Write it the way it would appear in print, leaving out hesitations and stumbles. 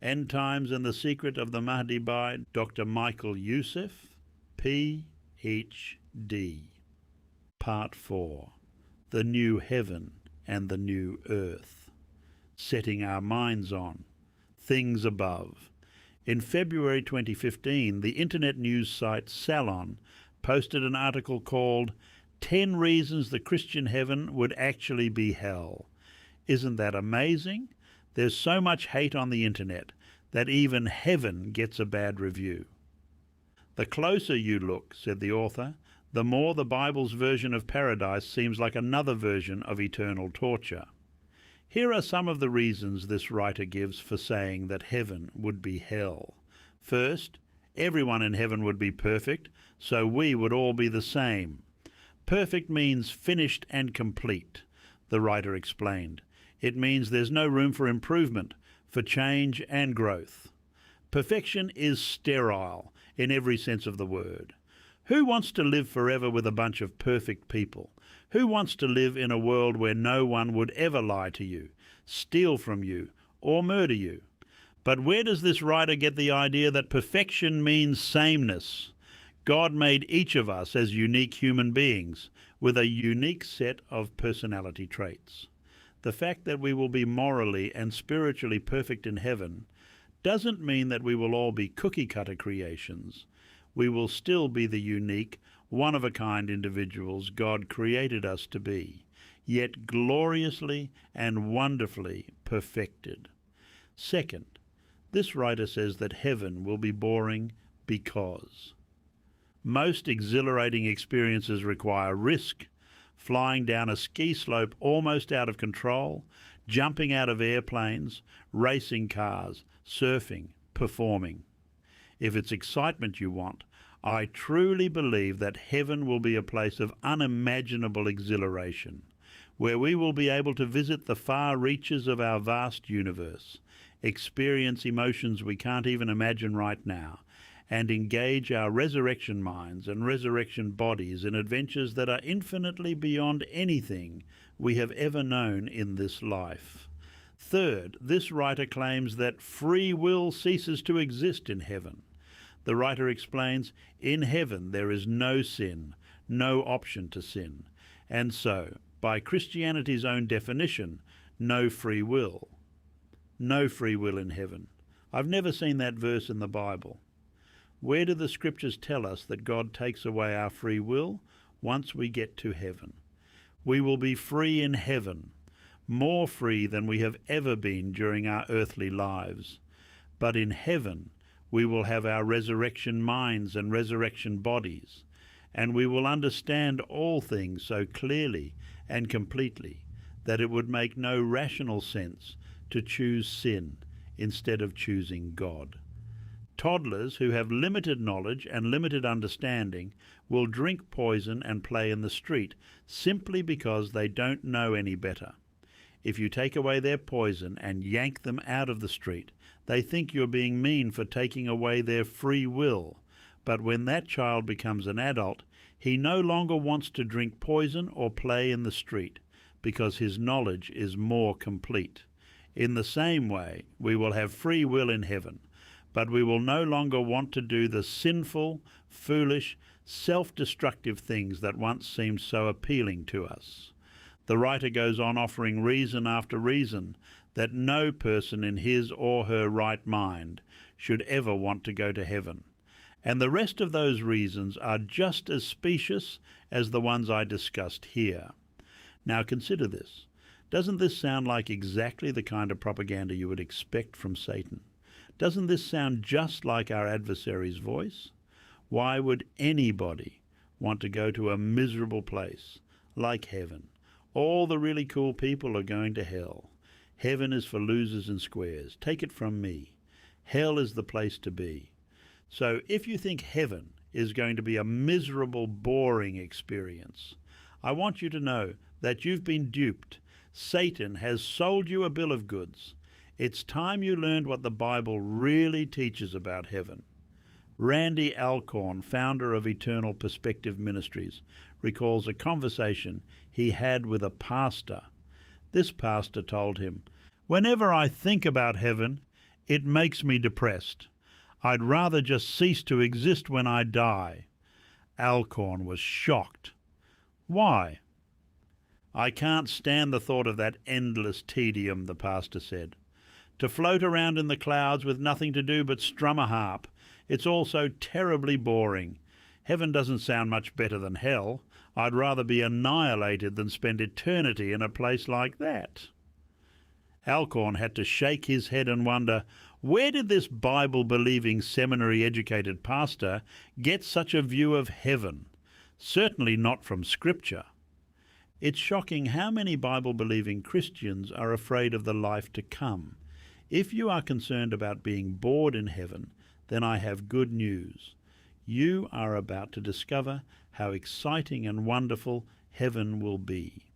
End Times and the Secret of the Mahdi by Dr. Michael Youssef, Ph.D. Part 4. The New Heaven and the New Earth. Setting Our Minds On. Things Above. In February 2015, the internet news site Salon posted an article called 10 Reasons the Christian Heaven Would Actually Be Hell. Isn't that amazing? There's so much hate on the internet that even heaven gets a bad review. The closer you look, said the author, the more the Bible's version of paradise seems like another version of eternal torture. Here are some of the reasons this writer gives for saying that heaven would be hell. First, everyone in heaven would be perfect, so we would all be the same. Perfect means finished and complete, the writer explained. It means there's no room for improvement, for change and growth. Perfection is sterile in every sense of the word. Who wants to live forever with a bunch of perfect people? Who wants to live in a world where no one would ever lie to you, steal from you, or murder you? But where does this writer get the idea that perfection means sameness? God made each of us as unique human beings with a unique set of personality traits. The fact that we will be morally and spiritually perfect in heaven doesn't mean that we will all be cookie-cutter creations. We will still be the unique, one-of-a-kind individuals God created us to be, yet gloriously and wonderfully perfected. Second, this writer says that heaven will be boring because most exhilarating experiences require risk, flying down a ski slope almost out of control, jumping out of airplanes, racing cars, surfing, performing. If it's excitement you want, I truly believe that heaven will be a place of unimaginable exhilaration, where we will be able to visit the far reaches of our vast universe, experience emotions we can't even imagine right now, and engage our resurrection minds and resurrection bodies in adventures that are infinitely beyond anything we have ever known in this life. Third, this writer claims that free will ceases to exist in heaven. The writer explains, in heaven there is no sin, no option to sin, and so, by Christianity's own definition, no free will. No free will in heaven. I've never seen that verse in the Bible. Where do the scriptures tell us that God takes away our free will once we get to heaven? We will be free in heaven, more free than we have ever been during our earthly lives. But in heaven, we will have our resurrection minds and resurrection bodies, and we will understand all things so clearly and completely that it would make no rational sense to choose sin instead of choosing God. Toddlers who have limited knowledge and limited understanding will drink poison and play in the street simply because they don't know any better. If you take away their poison and yank them out of the street, they think you're being mean for taking away their free will. But when that child becomes an adult, he no longer wants to drink poison or play in the street because his knowledge is more complete. In the same way, we will have free will in heaven, but we will no longer want to do the sinful, foolish, self-destructive things that once seemed so appealing to us. The writer goes on offering reason after reason that no person in his or her right mind should ever want to go to heaven. And the rest of those reasons are just as specious as the ones I discussed here. Now consider this. Doesn't this sound like exactly the kind of propaganda you would expect from Satan? Doesn't this sound just like our adversary's voice? Why would anybody want to go to a miserable place like heaven? All the really cool people are going to hell. Heaven is for losers and squares. Take it from me. Hell is the place to be. So if you think heaven is going to be a miserable, boring experience, I want you to know that you've been duped. Satan has sold you a bill of goods. It's time you learned what the Bible really teaches about heaven. Randy Alcorn, founder of Eternal Perspective Ministries, recalls a conversation he had with a pastor. This pastor told him, "Whenever I think about heaven, It makes me depressed. I'd rather just cease to exist when I die." Alcorn was shocked. "Why?" "I can't stand the thought of that endless tedium," the pastor said. "To float around in the clouds with nothing to do but strum a harp. It's all so terribly boring. Heaven doesn't sound much better than hell. I'd rather be annihilated than spend eternity in a place like that." Alcorn had to shake his head and wonder, where did this Bible-believing, seminary-educated pastor get such a view of heaven? Certainly not from Scripture. It's shocking how many Bible-believing Christians are afraid of the life to come. If you are concerned about being bored in heaven, then I have good news. You are about to discover how exciting and wonderful heaven will be.